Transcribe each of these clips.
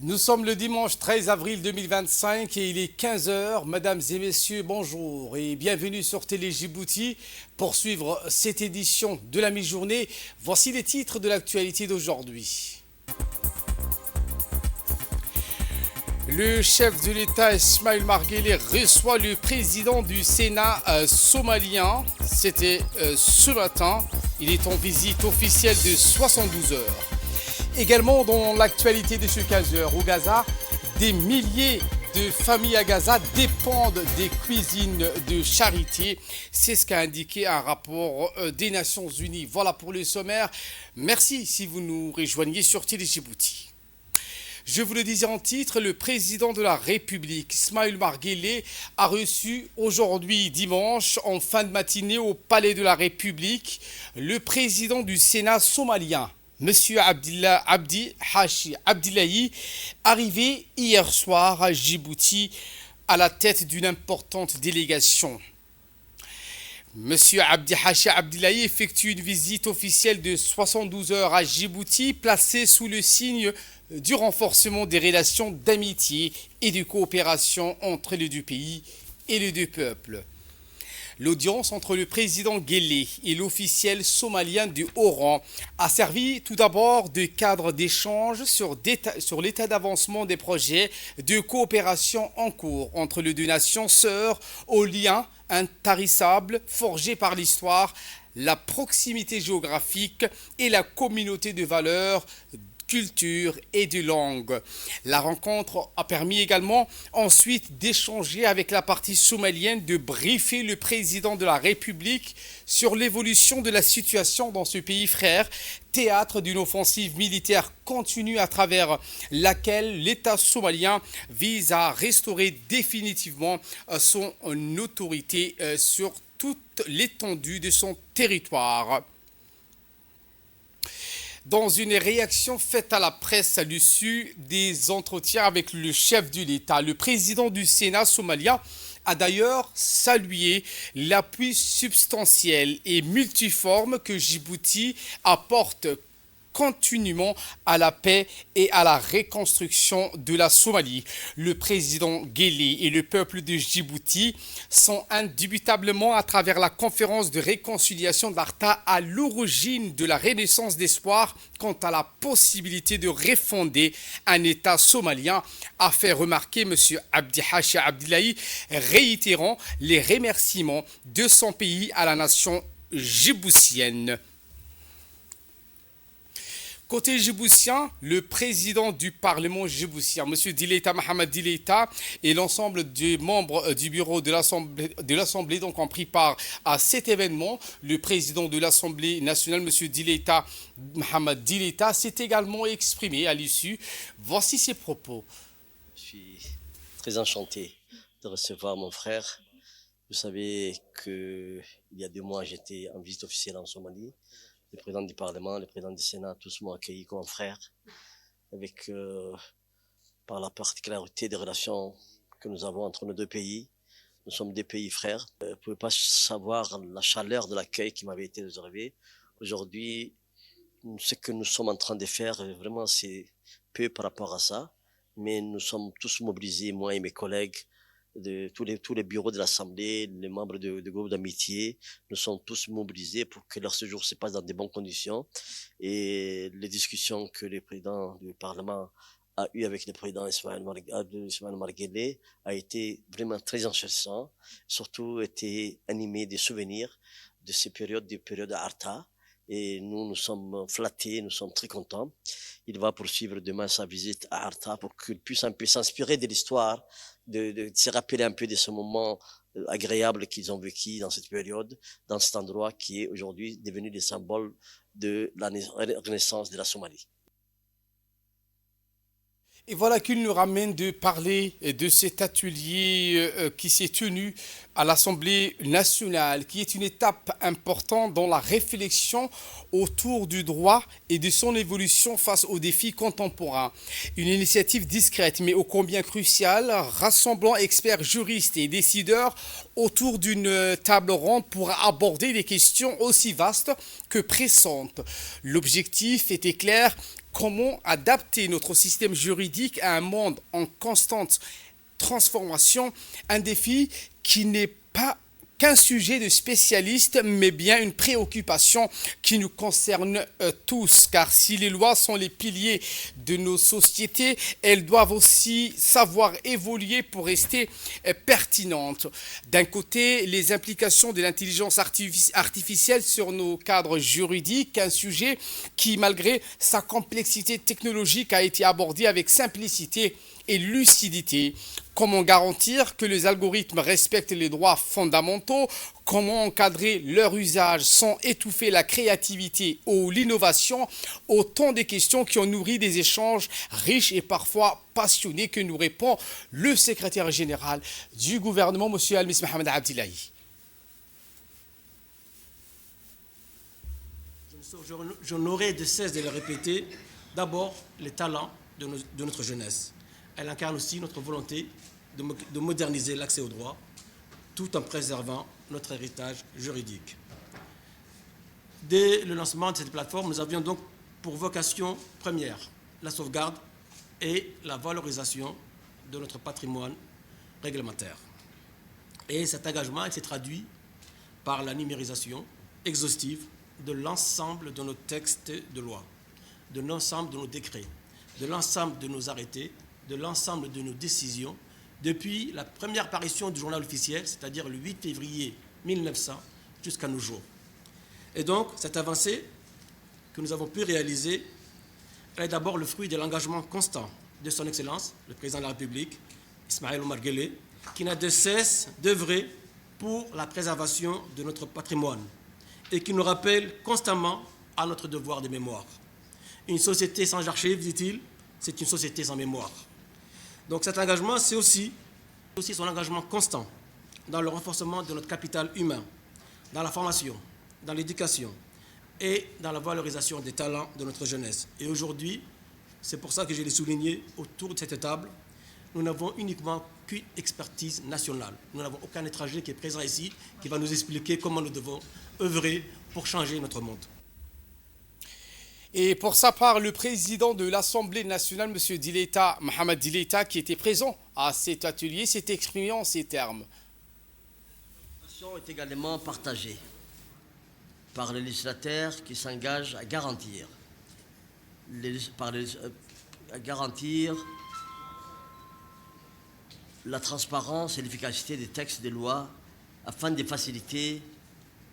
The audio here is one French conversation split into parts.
Nous sommes le dimanche 13 avril 2025 et il est 15 heures. Mesdames et messieurs, bonjour et bienvenue sur Télé Djibouti pour suivre cette édition de la mi-journée. Voici les titres de l'actualité d'aujourd'hui. Le chef de l'État Ismaël Marguerite reçoit le président du Sénat somalien. C'était ce matin. Il est en visite officielle de 72 heures. Également dans l'actualité de ce 15 heures au Gaza, des milliers de familles à Gaza dépendent des cuisines de charité. C'est ce qu'a indiqué un rapport des Nations Unies. Voilà pour le sommaire. Merci si vous nous rejoignez sur Télé Djibouti. Je vous le disais en titre, le président de la République, Ismaël Marguerite, a reçu aujourd'hui dimanche, en fin de matinée, au Palais de la République, le président du Sénat somalien, Monsieur Abdi Hachi Abdillahi, arrivé hier soir à Djibouti à la tête d'une importante délégation. Monsieur Abdi Hachi Abdillahi effectue une visite officielle de 72 heures à Djibouti, placée sous le signe du renforcement des relations d'amitié et de coopération entre les deux pays et les deux peuples. L'audience entre le président Guelleh et l'officiel somalien du haut rang a servi tout d'abord de cadre d'échange sur l'état d'avancement des projets de coopération en cours entre les deux nations sœurs aux liens intarissables forgés par l'histoire, la proximité géographique et la communauté de valeurs, culture et de langue. La rencontre a permis également ensuite d'échanger avec la partie somalienne, de briefer le président de la République sur l'évolution de la situation dans ce pays frère, théâtre d'une offensive militaire continue à travers laquelle l'État somalien vise à restaurer définitivement son autorité sur toute l'étendue de son territoire. Dans une réaction faite à la presse à l'issue des entretiens avec le chef de l'État, le président du Sénat somalien a d'ailleurs salué l'appui substantiel et multiforme que Djibouti apporte continuellement à la paix et à la reconstruction de la Somalie. Le président Guelleh et le peuple de Djibouti sont indubitablement, à travers la conférence de réconciliation d'Arta, à l'origine de la renaissance d'espoir quant à la possibilité de refonder un État somalien, a fait remarquer M. Abdi Hachi Abdillahi, réitérant les remerciements de son pays à la nation djiboutienne. Côté djiboutien, le président du Parlement djiboutien, M. Dileita Mohamed Dileita, et l'ensemble des membres du bureau de l'Assemblée donc ont pris part à cet événement. Le président de l'Assemblée nationale, M. Dileita Mohamed Dileita, s'est également exprimé à l'issue. Voici ses propos. Je suis très enchanté de recevoir mon frère. Vous savez qu'il y a 2 mois, j'étais en visite officielle en Somalie. Le président du Parlement, le président du Sénat, tous m'ont accueilli comme frère, avec, par la particularité des relations que nous avons entre nos 2 pays. Nous sommes 2 pays frères. Vous ne pouvez pas savoir la chaleur de l'accueil qui m'avait été réservé. Aujourd'hui, ce que nous sommes en train de faire, vraiment, c'est peu par rapport à ça. Mais nous sommes tous mobilisés, moi et mes collègues, de tous les bureaux de l'Assemblée, les membres de groupes d'amitié, nous sommes tous mobilisés pour que leur séjour se passe dans de bonnes conditions. Et les discussions que le président du Parlement a eues avec le président Ismaël Marguerite a été vraiment très enrichissant, surtout été animé des souvenirs de ces périodes à Arta. Et nous sommes flattés, nous sommes très contents. Il va poursuivre demain sa visite à Arta pour qu'il puisse un peu s'inspirer de l'histoire, de se rappeler un peu de ce moment agréable qu'ils ont vécu dans cette période, dans cet endroit qui est aujourd'hui devenu le symbole de la renaissance de la Somalie. Et voilà qu'il nous ramène de parler de cet atelier qui s'est tenu à l'Assemblée nationale, qui est une étape importante dans la réflexion autour du droit et de son évolution face aux défis contemporains. Une initiative discrète mais ô combien cruciale, rassemblant experts, juristes et décideurs autour d'une table ronde pour aborder des questions aussi vastes que pressantes. L'objectif était clair: Comment adapter notre système juridique à un monde en constante transformation, un défi qui n'est pas qu'un sujet de spécialiste, mais bien une préoccupation qui nous concerne tous. Car si les lois sont les piliers de nos sociétés, elles doivent aussi savoir évoluer pour rester pertinentes. D'un côté, les implications de l'intelligence artificielle sur nos cadres juridiques, un sujet qui, malgré sa complexité technologique, a été abordé avec simplicité et lucidité. Comment garantir que les algorithmes respectent les droits fondamentaux? Comment encadrer leur usage sans étouffer la créativité ou l'innovation? Autant de questions qui ont nourri des échanges riches et parfois passionnés que nous répond le secrétaire général du gouvernement, M. Almis Mohamed Abdillahi. Je n'aurai de cesse de le répéter. D'abord, les talents de notre jeunesse. Elle incarne aussi notre volonté de moderniser l'accès au droit tout en préservant notre héritage juridique. Dès le lancement de cette plateforme, nous avions donc pour vocation première la sauvegarde et la valorisation de notre patrimoine réglementaire. Et cet engagement s'est traduit par la numérisation exhaustive de l'ensemble de nos textes de loi, de l'ensemble de nos décrets, de l'ensemble de nos arrêtés, de l'ensemble de nos décisions depuis la première parution du journal officiel, c'est-à-dire le 8 février 1900, jusqu'à nos jours. Et donc, cette avancée que nous avons pu réaliser est d'abord le fruit de l'engagement constant de son Excellence, le Président de la République, Ismaël Omar Guelleh, qui n'a de cesse d'œuvrer pour la préservation de notre patrimoine et qui nous rappelle constamment à notre devoir de mémoire. Une société sans archives, dit-il, c'est une société sans mémoire. Donc cet engagement, c'est aussi son engagement constant dans le renforcement de notre capital humain, dans la formation, dans l'éducation et dans la valorisation des talents de notre jeunesse. Et aujourd'hui, c'est pour ça que je l'ai souligné autour de cette table, nous n'avons uniquement qu'une expertise nationale. Nous n'avons aucun étranger qui est présent ici qui va nous expliquer comment nous devons œuvrer pour changer notre monde. Et pour sa part, le président de l'Assemblée nationale, M. Dileta, Mohamed Dileta, qui était présent à cet atelier, s'est exprimé en ces termes. La préoccupation est également partagée par les législateurs qui s'engagent à garantir, la transparence et l'efficacité des textes de loi afin de faciliter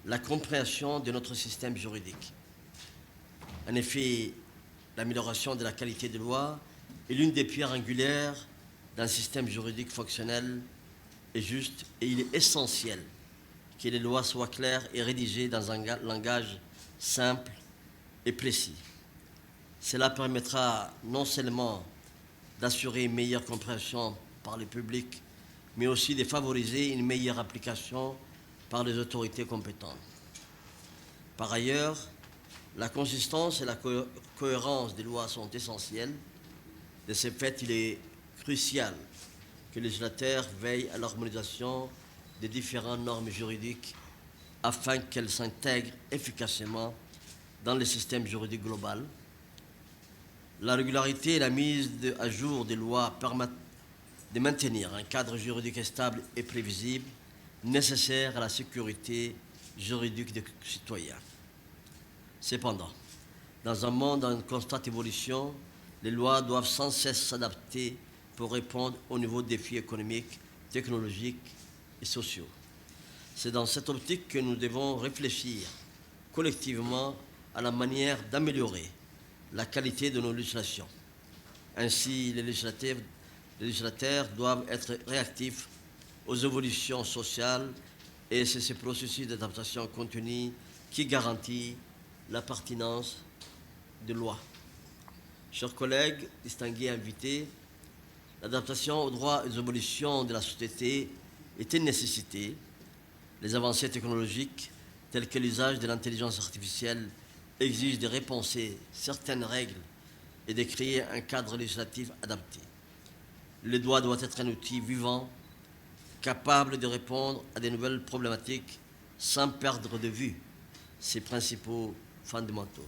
la compréhension de notre système juridique. En effet, l'amélioration de la qualité des lois est l'une des pierres angulaires d'un système juridique fonctionnel et juste, et il est essentiel que les lois soient claires et rédigées dans un langage simple et précis. Cela permettra non seulement d'assurer une meilleure compréhension par le public, mais aussi de favoriser une meilleure application par les autorités compétentes. Par ailleurs, la consistance et la cohérence des lois sont essentielles. De ce fait, il est crucial que les législateurs veillent à l'harmonisation des différentes normes juridiques afin qu'elles s'intègrent efficacement dans le système juridique global. La régularité et la mise à jour des lois permettent de maintenir un cadre juridique stable et prévisible nécessaire à la sécurité juridique des citoyens. Cependant, dans un monde en constante évolution, les lois doivent sans cesse s'adapter pour répondre aux nouveaux défis économiques, technologiques et sociaux. C'est dans cette optique que nous devons réfléchir collectivement à la manière d'améliorer la qualité de nos législations. Ainsi, les législateurs doivent être réactifs aux évolutions sociales et c'est ce processus d'adaptation continue qui garantit la pertinence de lois. Chers collègues, distingués invités, l'adaptation aux droits et aux évolutions de la société est une nécessité. Les avancées technologiques, telles que l'usage de l'intelligence artificielle, exigent de repenser certaines règles et de créer un cadre législatif adapté. Le droit doit être un outil vivant, capable de répondre à de nouvelles problématiques sans perdre de vue ses principaux fondamentaux.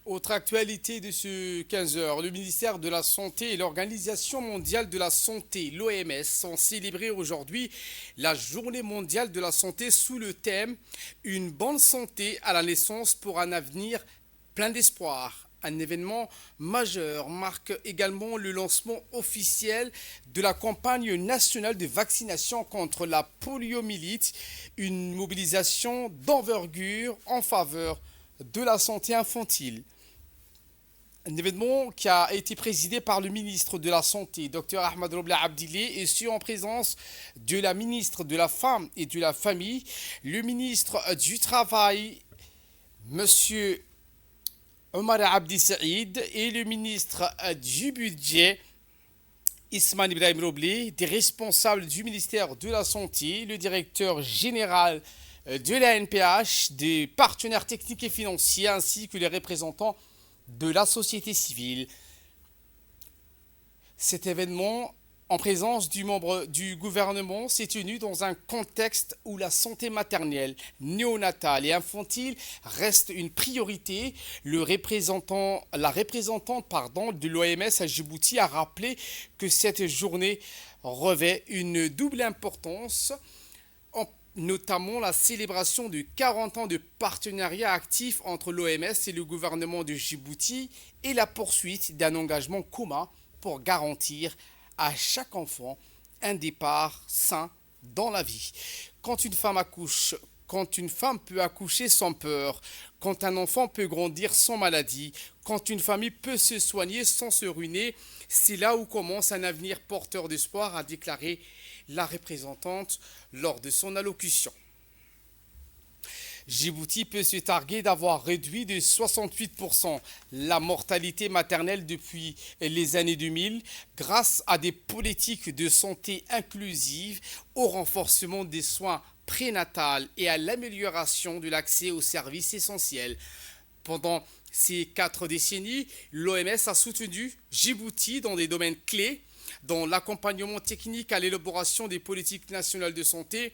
Autre actualité de ce 15 heures, le ministère de la Santé et l'Organisation mondiale de la santé, l'OMS, ont célébré aujourd'hui la Journée mondiale de la santé sous le thème Une bonne santé à la naissance pour un avenir plein d'espoir. Un événement majeur marque également le lancement officiel de la campagne nationale de vaccination contre la poliomyélite, une mobilisation d'envergure en faveur de la santé infantile. Un événement qui a été présidé par le ministre de la Santé, Dr Ahmed Robla Abdilé, et sur en présence de la ministre de la Femme et de la Famille, le ministre du Travail, Monsieur Omar Abdi Saïd, et le ministre du Budget, Ismaël Ibrahim Roblé, des responsables du ministère de la Santé, le directeur général de la NPH, des partenaires techniques et financiers, ainsi que les représentants de la société civile. Cet événement, en présence du membre du gouvernement, s'est tenu dans un contexte où la santé maternelle, néonatale et infantile reste une priorité. La représentante de l'OMS à Djibouti a rappelé que cette journée revêt une double importance, notamment la célébration de 40 ans de partenariat actif entre l'OMS et le gouvernement de Djibouti et la poursuite d'un engagement commun pour garantir à chaque enfant un départ sain dans la vie. Quand une femme accouche, quand une femme peut accoucher sans peur, quand un enfant peut grandir sans maladie, quand une famille peut se soigner sans se ruiner, c'est là où commence un avenir porteur d'espoir, a déclaré la représentante lors de son allocution. Djibouti peut se targuer d'avoir réduit de 68% la mortalité maternelle depuis les années 2000 grâce à des politiques de santé inclusives, au renforcement des soins prénatals et à l'amélioration de l'accès aux services essentiels. Pendant ces 4 décennies, l'OMS a soutenu Djibouti dans des domaines clés, dans l'accompagnement technique à l'élaboration des politiques nationales de santé,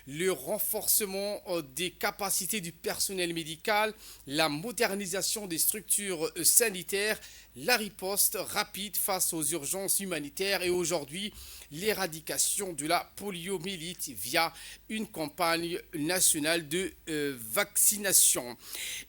le renforcement des capacités du personnel médical, la modernisation des structures sanitaires, la riposte rapide face aux urgences humanitaires et aujourd'hui l'éradication de la poliomyélite via une campagne nationale de vaccination.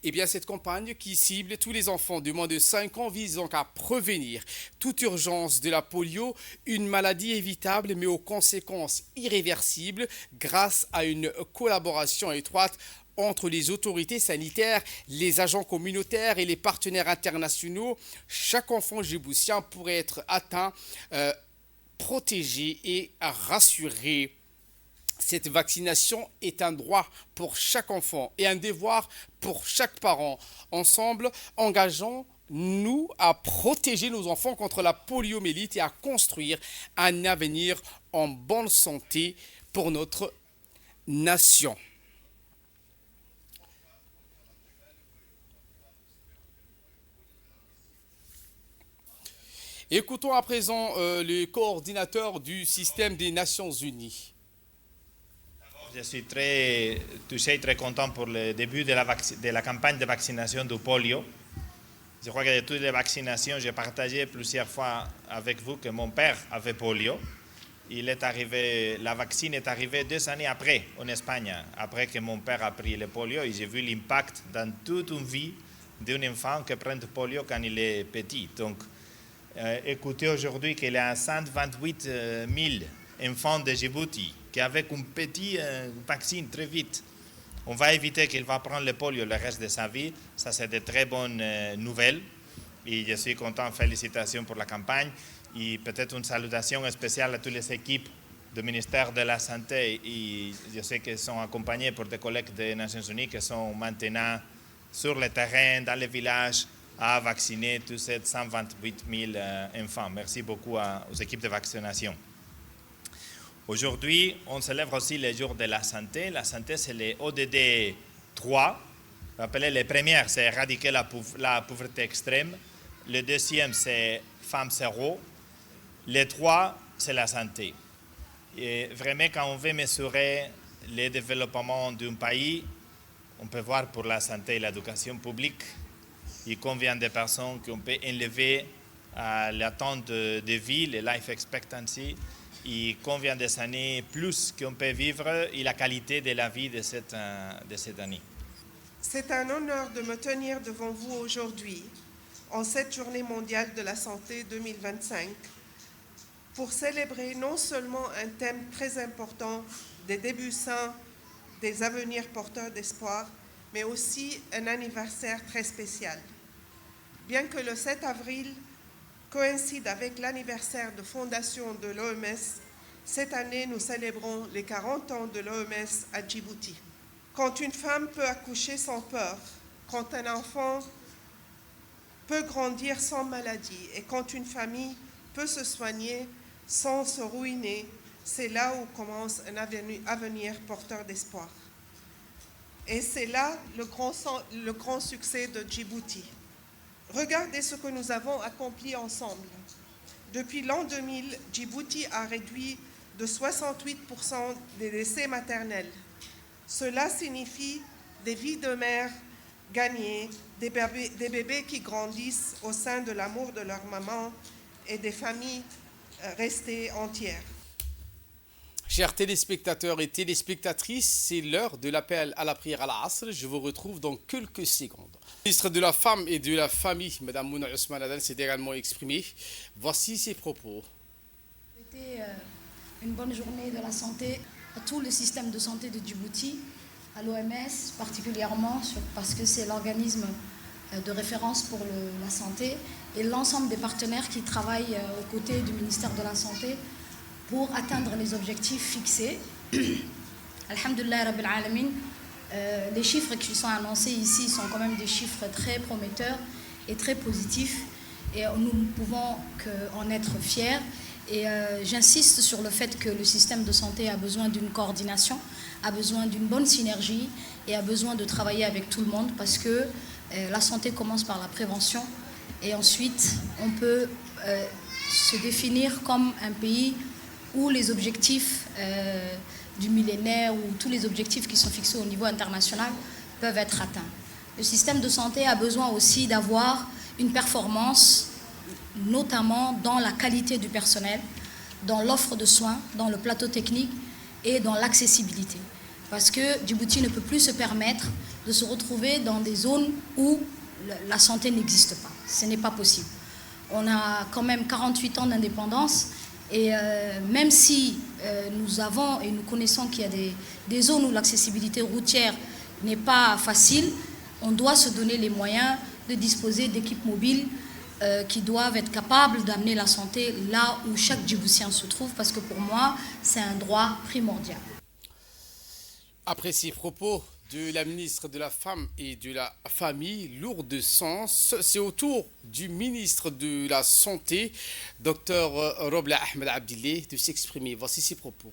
Et bien cette campagne qui cible tous les enfants de moins de 5 ans vise donc à prévenir toute urgence de la polio, une maladie évitable mais aux conséquences irréversibles grâce à une collaboration étroite entre les autorités sanitaires, les agents communautaires et les partenaires internationaux. Chaque enfant djiboutien pourrait être atteint, protégé et rassuré. Cette vaccination est un droit pour chaque enfant et un devoir pour chaque parent. Ensemble, engageons-nous à protéger nos enfants contre la poliomyélite et à construire un avenir en bonne santé pour notre nation. Écoutons à présent le coordinateur du système des Nations Unies. Je suis très touché, très content pour le début de la campagne de vaccination du polio. Je crois que de toutes les vaccinations, j'ai partagé plusieurs fois avec vous que mon père avait polio. La vaccine est arrivée 2 années après en Espagne, après que mon père a pris le polio, et j'ai vu l'impact dans toute une vie d'un enfant qui prend le polio quand il est petit. Donc, écoutez aujourd'hui qu'il y a 128 000 enfants de Djibouti qui avec un petit vaccin très vite, on va éviter qu'il va prendre le polio le reste de sa vie. Ça, c'est de très bonnes nouvelles. Et je suis content, félicitations pour la campagne. Et peut-être une salutation spéciale à toutes les équipes du ministère de la Santé. Et je sais qu'elles sont accompagnées par des collègues des Nations Unies qui sont maintenant sur le terrain, dans les villages, à vacciner tous ces 128 000 enfants. Merci beaucoup aux équipes de vaccination. Aujourd'hui, on célèbre aussi le jour de la santé. La santé, c'est les ODD 3. Rappelez, les premières, c'est éradiquer la pauvreté extrême. Le deuxième, c'est Femmes zéro. Les 3, c'est la santé. Et vraiment, quand on veut mesurer le développement d'un pays, on peut voir pour la santé et l'éducation publique et combien de personnes qu'on peut enlever à l'attente de vie, le life expectancy, et combien d'années plus qu'on peut vivre et la qualité de la vie de cette année. C'est un honneur de me tenir devant vous aujourd'hui, en cette journée mondiale de la santé 2025, pour célébrer non seulement un thème très important des débuts sains, des avenirs porteurs d'espoir, mais aussi un anniversaire très spécial. Bien que le 7 avril coïncide avec l'anniversaire de fondation de l'OMS, cette année nous célébrons les 40 ans de l'OMS à Djibouti. Quand une femme peut accoucher sans peur, quand un enfant peut grandir sans maladie et quand une famille peut se soigner sans se ruiner, c'est là où commence un avenir porteur d'espoir. Et c'est là le grand succès de Djibouti. Regardez ce que nous avons accompli ensemble. Depuis l'an 2000, Djibouti a réduit de 68% des décès maternels. Cela signifie des vies de mères gagnées, des bébés qui grandissent au sein de l'amour de leur maman et des familles restées entières. Chers téléspectateurs et téléspectatrices, c'est l'heure de l'appel à la prière à l'Asr. Je vous retrouve dans quelques secondes. Le ministre de la Femme et de la Famille, Mme Mouna Ousmane Adan, s'est également exprimée. Voici ses propos. C'était une bonne journée de la santé à tout le système de santé de Djibouti, à l'OMS particulièrement, parce que c'est l'organisme de référence pour la santé, et l'ensemble des partenaires qui travaillent aux côtés du ministère de la Santé pour atteindre les objectifs fixés. Alhamdulillah Rabbil Alamin, les chiffres qui sont annoncés ici sont quand même des chiffres très prometteurs et très positifs, et nous ne pouvons qu'en être fiers. Et j'insiste sur le fait que le système de santé a besoin d'une coordination, a besoin d'une bonne synergie et a besoin de travailler avec tout le monde, parce que la santé commence par la prévention, et ensuite on peut se définir comme un pays où les objectifs du millénaire ou tous les objectifs qui sont fixés au niveau international peuvent être atteints. Le système de santé a besoin aussi d'avoir une performance, notamment dans la qualité du personnel, dans l'offre de soins, dans le plateau technique et dans l'accessibilité. Parce que Djibouti ne peut plus se permettre de se retrouver dans des zones où la santé n'existe pas. Ce n'est pas possible. On a quand même 48 ans d'indépendance, et même si nous avons et nous connaissons qu'il y a des zones où l'accessibilité routière n'est pas facile, on doit se donner les moyens de disposer d'équipes mobiles qui doivent être capables d'amener la santé là où chaque Djiboutien se trouve, parce que pour moi, c'est un droit primordial. Après ces propos de la ministre de la Femme et de la Famille, lourd de sens, c'est au tour du ministre de la Santé, Dr Robla Ahmed Abdillah, de s'exprimer. Voici ses propos.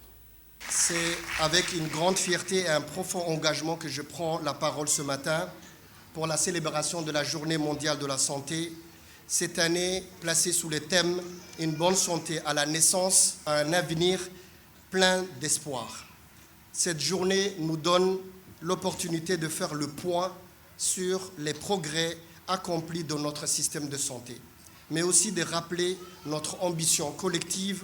C'est avec une grande fierté et un profond engagement que je prends la parole ce matin pour la célébration de la Journée mondiale de la santé, cette année placée sous le thème « Une bonne santé à la naissance, à un avenir plein d'espoir ». Cette journée nous donne l'opportunité de faire le point sur les progrès accomplis dans notre système de santé, mais aussi de rappeler notre ambition collective,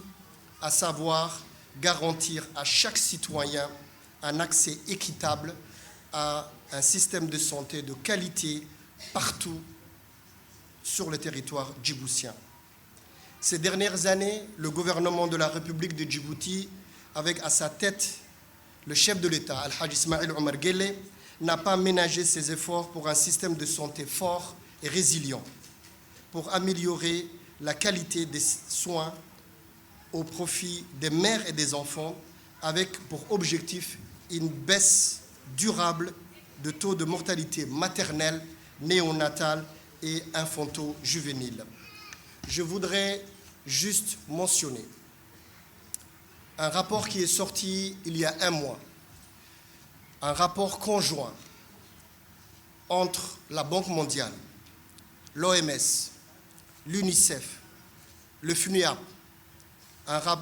à savoir garantir à chaque citoyen un accès équitable à un système de santé de qualité partout sur le territoire djiboutien. Ces dernières années, le gouvernement de la République de Djibouti, avec à sa tête le chef de l'État, Al-Hajj Ismail Omar Guelleh, n'a pas ménagé ses efforts pour un système de santé fort et résilient, pour améliorer la qualité des soins au profit des mères et des enfants, avec pour objectif une baisse durable de taux de mortalité maternelle, néonatale et infanto-juvénile. Je voudrais juste mentionner un rapport qui est sorti il y a un mois, un rapport conjoint entre la Banque mondiale, l'OMS, l'UNICEF, le FNUAP,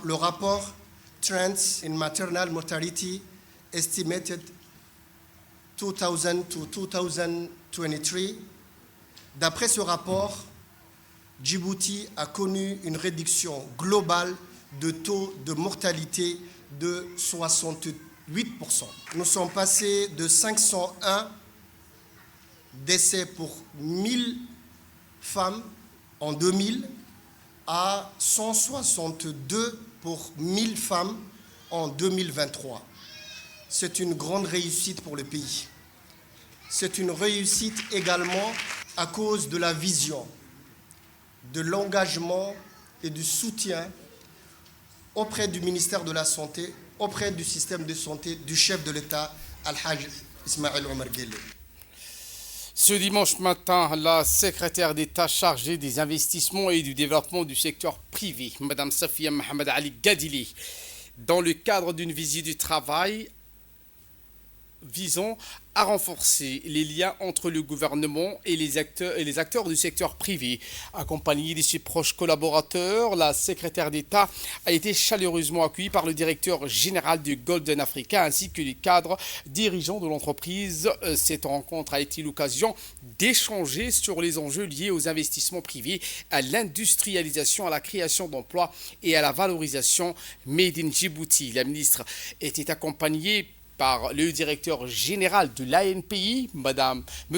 le rapport Trends in Maternal Mortality Estimated 2000 to 2023, D'après ce rapport, Djibouti a connu une réduction globale de taux de mortalité de 68%. Nous sommes passés de 501 décès pour 1000 femmes en 2000 à 162 pour 1000 femmes en 2023. C'est une grande réussite pour le pays. C'est une réussite également à cause de la vision, de l'engagement et du soutien auprès du ministère de la Santé, auprès du système de santé du chef de l'État, Al-Hajj Ismaïl Omar Guelleh. Ce dimanche matin, la secrétaire d'État chargée des investissements et du développement du secteur privé, Mme Safia Mohamed Ali Gadili, dans le cadre d'une visite du travail visant à renforcer les liens entre le gouvernement et les acteurs du secteur privé. Accompagnée de ses proches collaborateurs, la secrétaire d'État a été chaleureusement accueillie par le directeur général du Golden Africa ainsi que les cadres dirigeants de l'entreprise. Cette rencontre a été l'occasion d'échanger sur les enjeux liés aux investissements privés, à l'industrialisation, à la création d'emplois et à la valorisation Made in Djibouti. La ministre était accompagnée par le directeur général de l'ANPI, Mahdi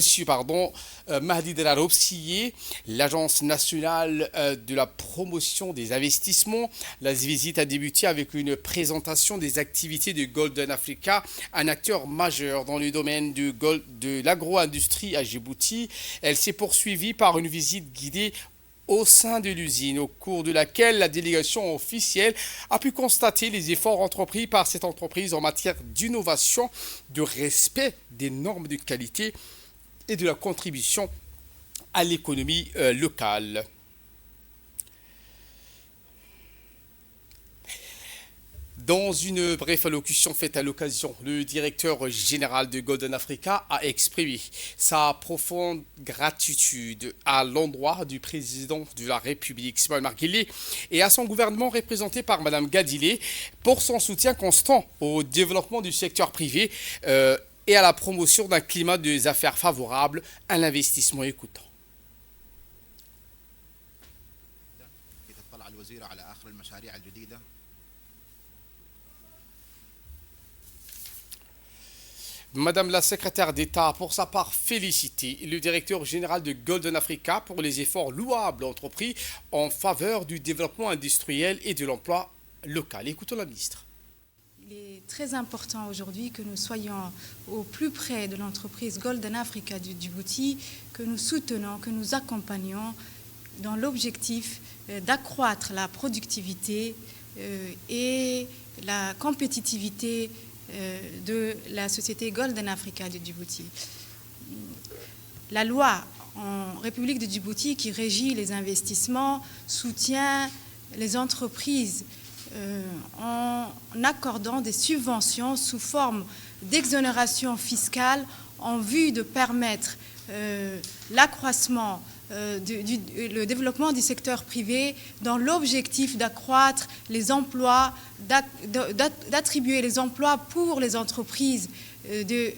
Delaroubsiye, l'Agence nationale de la promotion des investissements. La visite a débuté avec une présentation des activités de Golden Africa, un acteur majeur dans le domaine de l'agro-industrie à Djibouti. Elle s'est poursuivie par une visite guidée au sein de l'usine, au cours de laquelle la délégation officielle a pu constater les efforts entrepris par cette entreprise en matière d'innovation, de respect des normes de qualité et de la contribution à l'économie locale. Dans une brève allocution faite à l'occasion, le directeur général de Golden Africa a exprimé sa profonde gratitude à l'endroit du président de la République, Ismaïl Omar Guelleh, et à son gouvernement représenté par Mme Gadili pour son soutien constant au développement du secteur privé et à la promotion d'un climat des affaires favorable à l'investissement écoutant. Madame la secrétaire d'État a pour sa part félicité le directeur général de Golden Africa pour les efforts louables entrepris en faveur du développement industriel et de l'emploi local. Écoutons la ministre. Il est très important aujourd'hui que nous soyons au plus près de l'entreprise Golden Africa du Djibouti, que nous soutenons, que nous accompagnons dans l'objectif d'accroître la productivité et la compétitivité de la société Golden Africa de Djibouti. La loi en République de Djibouti qui régit les investissements soutient les entreprises en accordant des subventions sous forme d'exonération fiscale en vue de permettre l'accroissement le développement du secteur privé dans l'objectif d'accroître les emplois, d'attribuer les emplois pour les entreprises et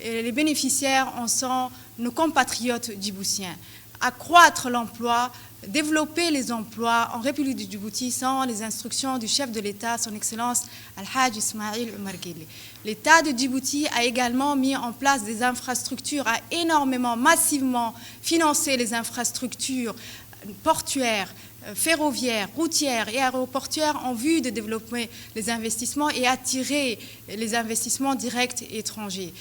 les bénéficiaires en sont nos compatriotes djiboutiens. Accroître l'emploi, développer les emplois en République du Djibouti sont les instructions du chef de l'État, son Excellence Al-Hajj Ismaïl Omar Guelleh. L'État de Djibouti a également mis en place des infrastructures, a énormément, massivement financé les infrastructures portuaires, ferroviaires, routières et aéroportuaires en vue de développer les investissements et attirer les investissements directs étrangers.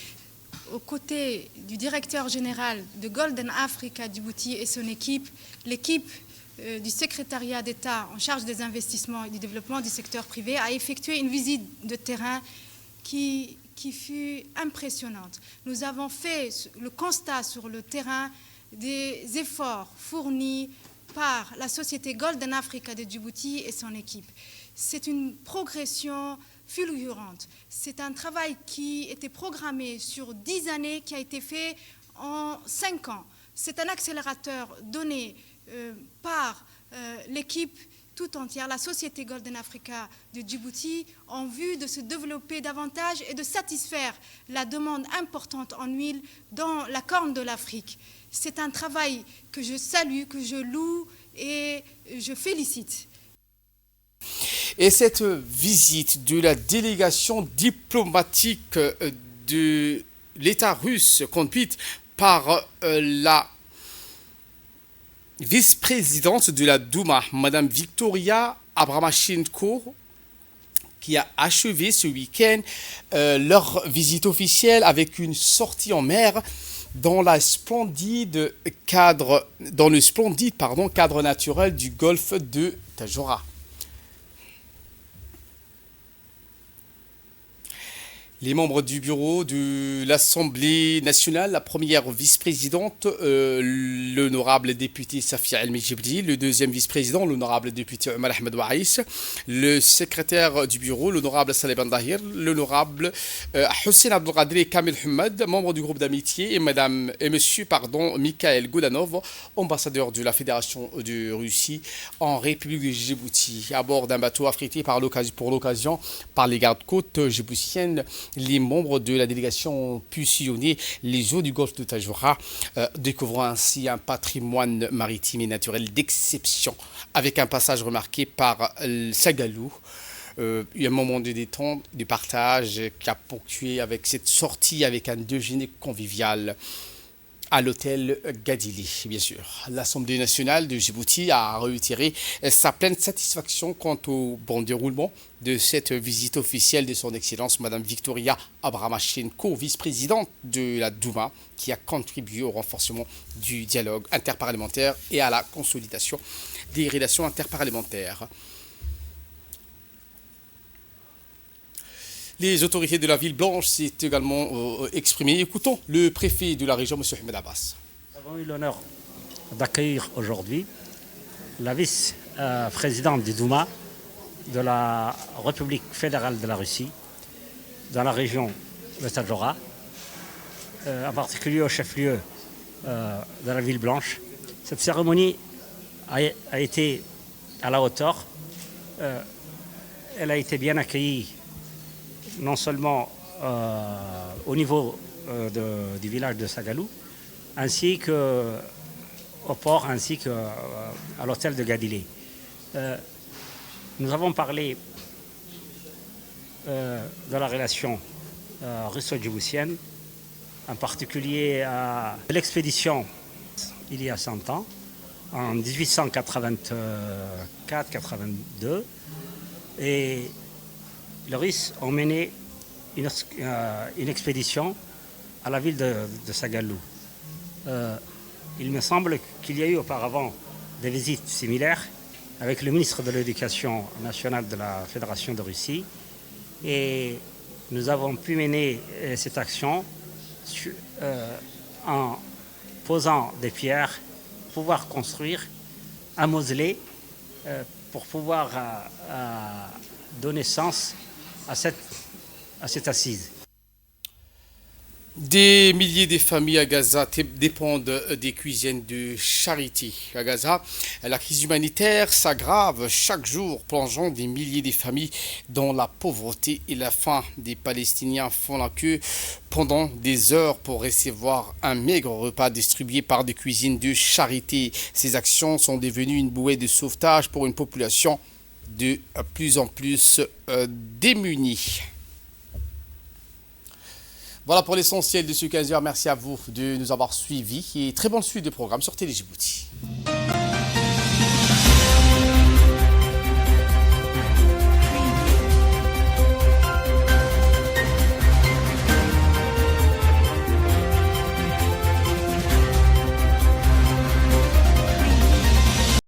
Aux côtés du directeur général de Golden Africa Djibouti et son équipe, l'équipe du secrétariat d'État en charge des investissements et du développement du secteur privé a effectué une visite de terrain qui fut impressionnante. Nous avons fait le constat sur le terrain des efforts fournis par la société Golden Africa de Djibouti et son équipe. C'est une progression fulgurante. C'est un travail qui était programmé sur 10 années, qui a été fait en 5 ans. C'est un accélérateur donné par l'équipe tout entière, la société Golden Africa de Djibouti, en vue de se développer davantage et de satisfaire la demande importante en huile dans la Corne de l'Afrique. C'est un travail que je salue, que je loue et je félicite. Et cette visite de la délégation diplomatique de l'État russe, conduite par la vice-présidente de la Douma, Madame Victoria Abramashenko, qui a achevé ce week-end leur visite officielle avec une sortie en mer dans le splendide cadre naturel du golfe de Tadjoura. Les membres du bureau de l'Assemblée nationale, la première vice-présidente, l'honorable député Safia El-Medjibri, le deuxième vice-président, l'honorable député Omar Ahmed Waïs, le secrétaire du bureau, l'honorable Saleh Ben Dahir, l'honorable Hussein Abdelkader et Kamil Hamad, membres du groupe d'amitié, et monsieur Mikhail Goudanov, ambassadeur de la Fédération de Russie en République de Djibouti, à bord d'un bateau affrété pour l'occasion par les gardes-côtes djiboutiennes. Les membres de la délégation ont pu sillonner les eaux du golfe de Tadjoura, découvrant ainsi un patrimoine maritime et naturel d'exception, avec un passage remarqué par Sagalou. Il y a un moment de détente, de partage qui a ponctué avec cette sortie avec un déjeuner convivial à l'hôtel Gadili, bien sûr. L'Assemblée nationale de Djibouti a réitéré sa pleine satisfaction quant au bon déroulement de cette visite officielle de son Excellence Madame Victoria Abramashenko, vice-présidente de la Douma, qui a contribué au renforcement du dialogue interparlementaire et à la consolidation des relations interparlementaires. Les autorités de la ville blanche s'est également exprimées. Écoutons le préfet de la région, M. Ahmed Abbas. Nous avons eu l'honneur d'accueillir aujourd'hui la vice-présidente du Douma de la République fédérale de la Russie dans la région de Tadjoura, en particulier au chef-lieu de la ville blanche. Cette cérémonie a été à la hauteur. Elle a été bien accueillie non seulement au niveau du village de Sagalou, ainsi qu'au port, ainsi qu'à l'hôtel de Gadilé. Nous avons parlé de la relation russo-djiboutienne, en particulier à l'expédition il y a 100 ans, en 1884-82, et les Russes ont mené une expédition à la ville de Sagalou. Il me semble qu'il y a eu auparavant des visites similaires avec le ministre de l'Éducation nationale de la Fédération de Russie, et nous avons pu mener cette action en posant des pierres pour pouvoir construire un mausolée pour pouvoir donner sens à cette assise. Des milliers de familles à Gaza dépendent des cuisines de charité. À Gaza, la crise humanitaire s'aggrave chaque jour, plongeant des milliers de familles dans la pauvreté et la faim. Des Palestiniens font la queue pendant des heures pour recevoir un maigre repas distribué par des cuisines de charité. Ces actions sont devenues une bouée de sauvetage pour une population de plus en plus démunie. Voilà pour l'essentiel de ce 15h. Merci à vous de nous avoir suivis et très bonne suite de programme sur Télé Djibouti.